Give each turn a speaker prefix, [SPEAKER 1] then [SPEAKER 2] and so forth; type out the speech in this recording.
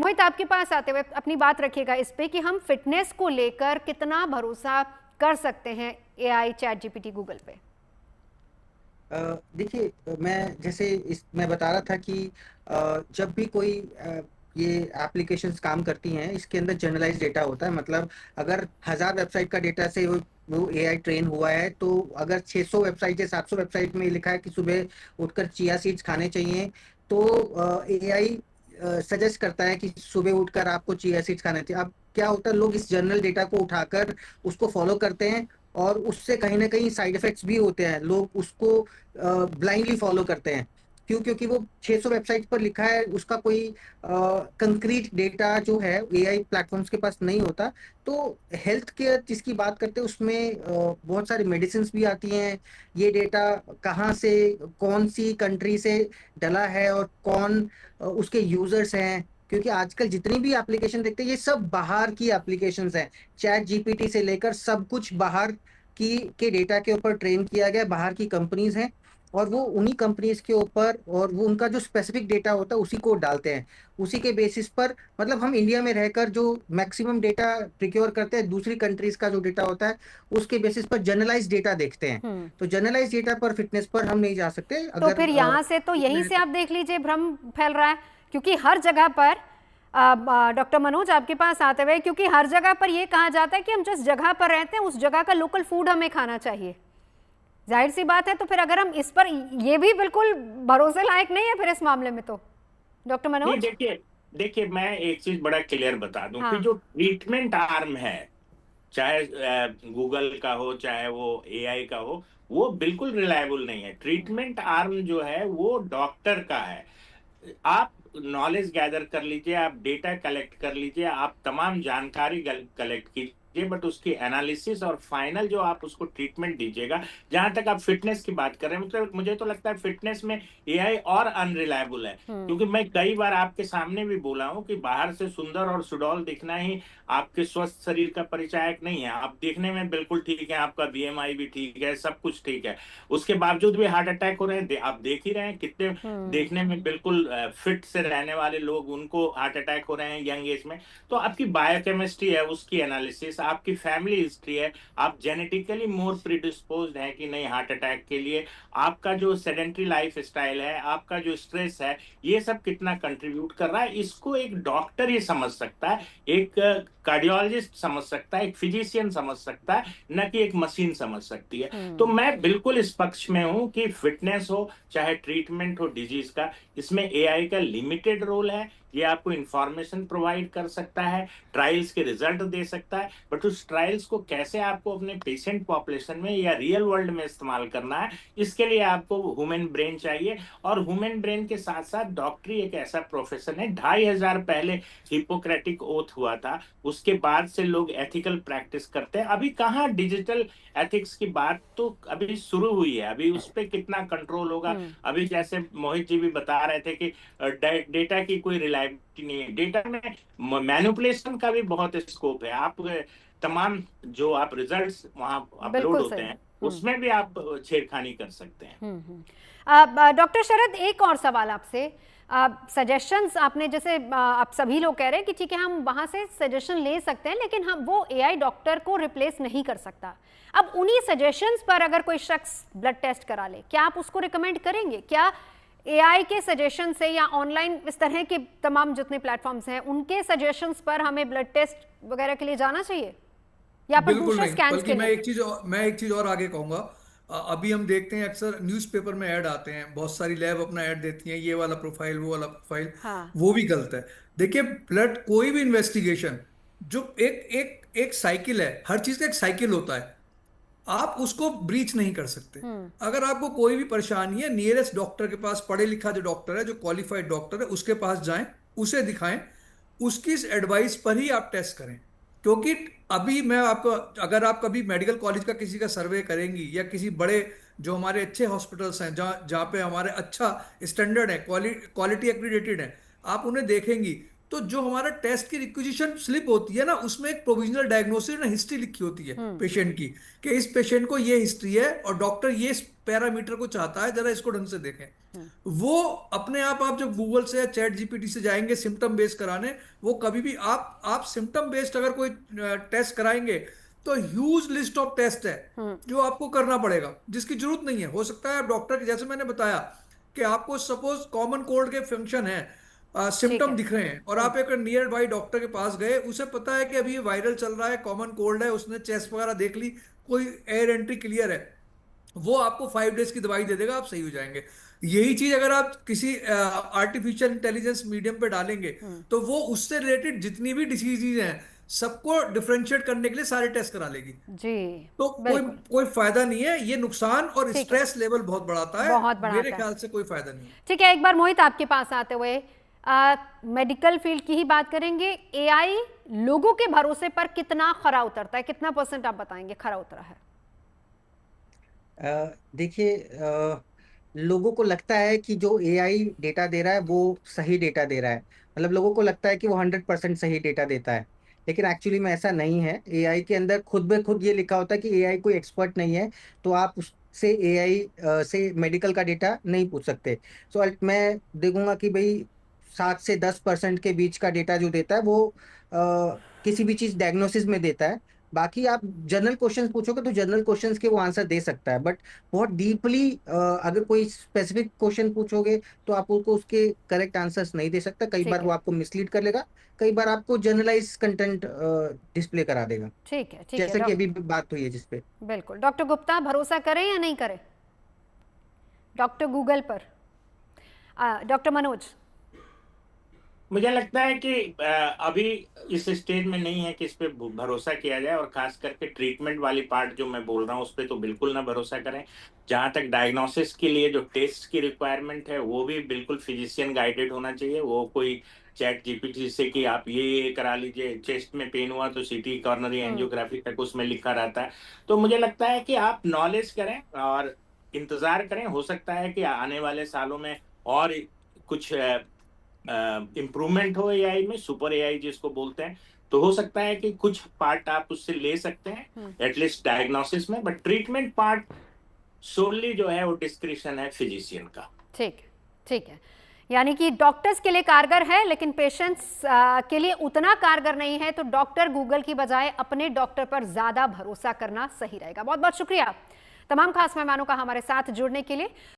[SPEAKER 1] मोहित, आपके पास आते हुए अपनी बात रखिएगा इस पे कि हम फिटनेस को लेकर कितना भरोसा कर सकते हैं एआई, चैट जीपीटी, गूगल पे।
[SPEAKER 2] देखिए, मैं बता रहा था कि जब भी कोई ये एप्लीकेशंस काम करती हैं, इसके अंदर जनरलाइज डेटा होता है। मतलब अगर 1000 वेबसाइट का डेटा से वो एआई ट्रेन हुआ है, तो अगर 600 वेबसाइट या 700 वेबसाइट में लिखा है कि सुबह उठकर चिया सीड्स खाने चाहिए, तो एआई सजेस्ट करता है कि सुबह उठकर आपको चिया सीड्स खाने चाहिए। अब क्या होता है, लोग इस जनरल डेटा को उठाकर उसको फॉलो करते हैं, और उससे कहीं ना कहीं साइड इफेक्ट्स भी होते हैं। लोग उसको ब्लाइंडली फॉलो करते हैं। क्यों? क्योंकि वो 600 वेबसाइट पर लिखा है, उसका कोई कंक्रीट डेटा जो है एआई प्लेटफॉर्म्स के पास नहीं होता। तो हेल्थ केयर जिसकी बात करते हैं, उसमें बहुत सारी मेडिसिन भी आती हैं। ये डेटा कहाँ से, कौन सी कंट्री से डला है, और कौन उसके यूजर्स हैं। क्योंकि आजकल जितनी भी एप्लीकेशन देखते हैं, ये सब बाहर की एप्लीकेशंस हैं। चैट जीपीटी से लेकर सब कुछ बाहर की के डेटा के ऊपर ट्रेन किया गया, बाहर की कंपनीज हैं। और वो उन्हीं कंपनीज के ऊपर, और वो उनका जो स्पेसिफिक डेटा होता है उसी को डालते हैं। उसी के बेसिस पर, मतलब हम इंडिया में रहकर जो मैक्सिमम डेटा प्रिक्योर करते हैं, दूसरी कंट्रीज का जो डेटा होता है उसके बेसिस पर जनरलाइज डेटा देखते हैं।
[SPEAKER 1] हम्म।
[SPEAKER 2] तो जनरलाइज डेटा पर, फिटनेस पर हम नहीं जा सकते।
[SPEAKER 1] तो
[SPEAKER 2] अगर
[SPEAKER 1] फिर यहाँ से तो यहीं से
[SPEAKER 2] तो
[SPEAKER 1] आप देख लीजिए भ्रम फैल रहा है, क्योंकि हर जगह पर डॉक्टर मनोज आपके पास आते हुए, क्योंकि हर जगह पर यह कहा जाता है कि हम जिस जगह पर रहते हैं उस जगह का लोकल फूड हमें खाना चाहिए। जाहिर सी बात है, तो फिर अगर हम इस पर, ये भी बिल्कुल भरोसे लायक नहीं है फिर इस मामले में तो, डॉक्टर
[SPEAKER 3] नहीं,
[SPEAKER 1] मनोज।
[SPEAKER 3] देखिए देखिए, मैं एक चीज बड़ा क्लियर बता दूं कि
[SPEAKER 1] हाँ।
[SPEAKER 3] जो ट्रीटमेंट आर्म है, चाहे गूगल का हो चाहे वो एआई का हो, वो बिल्कुल रिलायबल नहीं है। ट्रीटमेंट आर्म जो है वो डॉक्टर का है। आप नॉलेज गैदर कर लीजिए, आप डेटा कलेक्ट कर लीजिए, आप तमाम जानकारी कलेक्ट कीजिए, बट उसकी एनालिसिस और फाइनल जो आप उसको ट्रीटमेंट दीजिएगा। जहां तक आप फिटनेस की बात कर रहे हैं, मतलब मुझे तो लगता है फिटनेस में एआई और अनरिलायबल है। क्योंकि मैं कई बार आपके सामने भी बोला हूं कि बाहर से सुंदर और सुडौल दिखना ही आपके स्वस्थ शरीर का परिचायक नहीं है। आप देखने में बिल्कुल ठीक है, आपका बीएमआई भी ठीक है, सब कुछ ठीक है, उसके बावजूद भी हार्ट अटैक हो रहे हैं। आप देख ही रहे हैं कितने देखने में बिल्कुल फिट से रहने वाले लोग, उनको हार्ट अटैक हो रहे हैं यंग एज में। तो आपकी बायोकेमिस्ट्री है, उसकी एनालिसिस, आपकी फैमिली हिस्ट्री है, आप जेनेटिकली मोर प्रिडिस्पोज्ड है कि नहीं हार्ट अटैक के लिए, आपका जो सेडेंट्री लाइफ स्टाइल है, आपका जो स्ट्रेस है, ये सब कितना कंट्रीब्यूट कर रहा है, इसको एक डॉक्टर ही समझ सकता है, एक कार्डियोलॉजिस्ट समझ सकता है, एक फिजिशियन समझ सकता है, न कि एक मशीन समझ सकती है। तो मैं बिल्कुल इस पक्ष में हूं कि फिटनेस हो चाहे ट्रीटमेंट हो डिजीज का, इसमें एआई का लिमिटेड रोल है। ये आपको इंफॉर्मेशन प्रोवाइड कर सकता है, ट्रायल्स के रिजल्ट दे सकता है, बट उस ट्रायल्स को कैसे आपको अपने पेशेंट पॉपुलेशन में या रियल वर्ल्ड में इस्तेमाल करना है, इसके लिए आपको ह्यूमन ब्रेन चाहिए। और ह्यूमन ब्रेन के साथ साथ डॉक्टरी एक ऐसा प्रोफेशन है, 2500 पहले हिपोक्रेटिक ओथ हुआ था, उसके बाद से लोग एथिकल प्रैक्टिस करते हैं। अभी कहाँ डिजिटल एथिक्स की बात तो अभी शुरू हुई है, अभी उस पर कितना कंट्रोल होगा। अभी जैसे मोहित जी भी बता रहे थे कि डेटा की कोई रिलायबिलिटी नहीं है, डेटा में मैनिपुलेशन का भी बहुत स्कोप है। आप तमाम जो आप रिजल्ट्स वहां अपलोड
[SPEAKER 1] बिल्कुल
[SPEAKER 3] होते
[SPEAKER 1] सही।
[SPEAKER 3] हैं, उसमें भी आप छेड़खानी कर सकते हैं।
[SPEAKER 1] डॉक्टर शरद, एक और सवाल आपसे। सजेशंस आपने, जैसे आप सभी लोग कह रहे हैं कि ठीक है हम वहां से सजेशन ले सकते हैं, लेकिन हम वो एआई डॉक्टर को रिप्लेस नहीं कर सकता। अब उन्हीं सजेशंस पर अगर कोई शख्स ब्लड टेस्ट करा ले, क्या आप उसको रिकमेंड करेंगे? क्या एआई के सजेशन से या ऑनलाइन इस तरह के तमाम जितने प्लेटफॉर्म्स हैं उनके सजेशंस पर हमें ब्लड टेस्ट वगैरह के लिए जाना चाहिए, या पर
[SPEAKER 4] बिल्कुल
[SPEAKER 1] दूसरे
[SPEAKER 4] नहीं,
[SPEAKER 1] स्कैन्स
[SPEAKER 4] बल्कि
[SPEAKER 1] के लिए?
[SPEAKER 4] मैं एक चीज और आगे कहूंगा। अभी हम देखते हैं अक्सर न्यूज़पेपर में ऐड आते हैं, बहुत सारी लैब अपना ऐड देती हैं, ये वाला प्रोफाइल वो वाला प्रोफाइल।
[SPEAKER 1] हाँ।
[SPEAKER 4] वो भी गलत है। देखिए, ब्लड कोई भी इन्वेस्टिगेशन जो एक एक एक साइकिल है, हर चीज का एक साइकिल होता है, आप उसको ब्रीच नहीं कर सकते। अगर आपको कोई भी परेशानी है, नियरेस्ट डॉक्टर के पास, पढ़े लिखा जो डॉक्टर है, जो क्वालिफाइड डॉक्टर है, उसके पास जाएं, उसे दिखाएं, उसकी इस एडवाइस पर ही आप टेस्ट करें। क्योंकि अभी मैं आपको, अगर आप कभी मेडिकल कॉलेज का किसी का सर्वे करेंगी, या किसी बड़े जो हमारे अच्छे हॉस्पिटल्स हैं, जहाँ जहाँ पे हमारे अच्छा स्टैंडर्ड है, क्वालिटी एक्रीडेटेड है, आप उन्हें देखेंगी, तो जो हमारा टेस्ट की रिक्विजिशन स्लिप होती है ना, उसमें एक प्रोविजनल डायग्नोसिस ना हिस्ट्री लिखी होती है पेशेंट की, कि इस पेशेंट को ये हिस्ट्री है और डॉक्टर ये पैरामीटर को चाहता है, जरा इसको ढंग से देखें। वो अपने आप जब गूगल से या चैट जीपीटी से जाएंगे सिम्टम बेस्ड कराने, वो कभी भी आप सिम्टम बेस्ड अगर कोई टेस्ट कराएंगे तो ह्यूज लिस्ट ऑफ टेस्ट है जो आपको करना पड़ेगा, जिसकी जरूरत नहीं है। हो सकता है डॉक्टर, जैसे मैंने बताया कि आपको सपोज कॉमन कोल्ड के फंक्शन है, सिम्टम दिख रहे हैं, और आप एक नियर बाई डॉक्टर के पास गए, उसे पता है कि अभी ये वायरल चल रहा है, कॉमन कोल्ड है, उसने चेस्ट वगैरह देख ली, कोई एयर एंट्री क्लियर है, वो आपको 5 डेज की दवाई दे देगा, आप सही हो जाएंगे। यही चीज अगर आप किसी आर्टिफिशियल इंटेलिजेंस मीडियम पे डालेंगे तो वो उससे रिलेटेड जितनी भी डिसीजेज हैं सबको डिफरेंशिएट करने के लिए सारे टेस्ट करा लेगी
[SPEAKER 1] जी।
[SPEAKER 4] तो कोई फायदा नहीं है, ये नुकसान और स्ट्रेस लेवल बहुत बढ़ाता है,
[SPEAKER 1] बहुत बढ़ाता
[SPEAKER 4] मेरे ख्याल से कोई फायदा नहीं है।
[SPEAKER 1] ठीक है, एक बार मोहित आपके पास आते हुए मेडिकल फील्ड की ही बात करेंगे। एआई लोगों के भरोसे पर कितना खरा उतरता है, कितना % आप बताएंगे खरा उतरा है?
[SPEAKER 2] देखिए, लोगों को लगता है कि जो एआई डेटा दे रहा है वो सही डेटा दे रहा है, मतलब लोगों को लगता है कि वो 100% सही डेटा देता है, लेकिन एक्चुअली में ऐसा नहीं है। एआई के अंदर खुद ब खुद ये लिखा होता है कि एआई कोई एक्सपर्ट नहीं है, तो आप उससे एआई से मेडिकल का डेटा नहीं पूछ सकते। सो मैं देखूंगा कि भाई 7 से 10% के बीच का डेटा जो देता है वो किसी भी चीज डायग्नोसिस में देता है। बाकी आप जनरल क्वेश्चंस पूछोगे तो जनरल क्वेश्चंस के वो आंसर दे सकता है, बट बहुत डीपली अगर कोई स्पेसिफिक क्वेश्चन पूछोगे तो आप उसको उसके करेक्ट आंसर्स नहीं दे सकता। कई बार वो आपको मिसलीड कर लेगा, कई बार आपको जनरलाइज कंटेंट डिस्प्ले करा देगा।
[SPEAKER 1] ठीक है,
[SPEAKER 2] जैसे कि अभी बात हुई है जिसपे।
[SPEAKER 1] बिल्कुल। डॉक्टर गुप्ता, भरोसा करें या नहीं करें डॉक्टर गूगल पर? डॉक्टर मनोज?
[SPEAKER 3] मुझे लगता है कि अभी इस स्टेज में नहीं है कि इस पे भरोसा किया जाए, और खास करके ट्रीटमेंट वाली पार्ट जो मैं बोल रहा हूँ उस पे तो बिल्कुल ना भरोसा करें। जहां तक डायग्नोसिस के लिए जो टेस्ट की रिक्वायरमेंट है वो भी बिल्कुल फिजिशियन गाइडेड होना चाहिए। वो कोई चैट जीपीटी से कि आप ये करा लीजिए, चेस्ट में पेन हुआ तो सीटी कॉर्नरी एंजियोग्राफी तक उसमें लिखा रहता है। तो मुझे लगता है कि आप नॉलेज करें और इंतजार करें। हो सकता है कि आने वाले सालों में और कुछ इम्प्रूवमेंट हो एआई में, सुपर एआई जिसको बोलते हैं, तो हो सकता है कि कुछ पार्ट आप उससे ले सकते हैं एटलीस्ट डायग्नोसिस में, बट ट्रीटमेंट पार्ट सोनली जो है वो डिस्क्रिप्शन है फिजिशियन का।
[SPEAKER 1] ठीक है, यानी कि डॉक्टर्स के लिए कारगर है लेकिन पेशेंट्स के लिए उतना कारगर नहीं है, तो डॉक्टर गूगल की बजाय अपने डॉक्टर पर ज्यादा भरोसा करना सही रहेगा। बहुत बहुत शुक्रिया तमाम खास मेहमानों का हमारे साथ जुड़ने के लिए।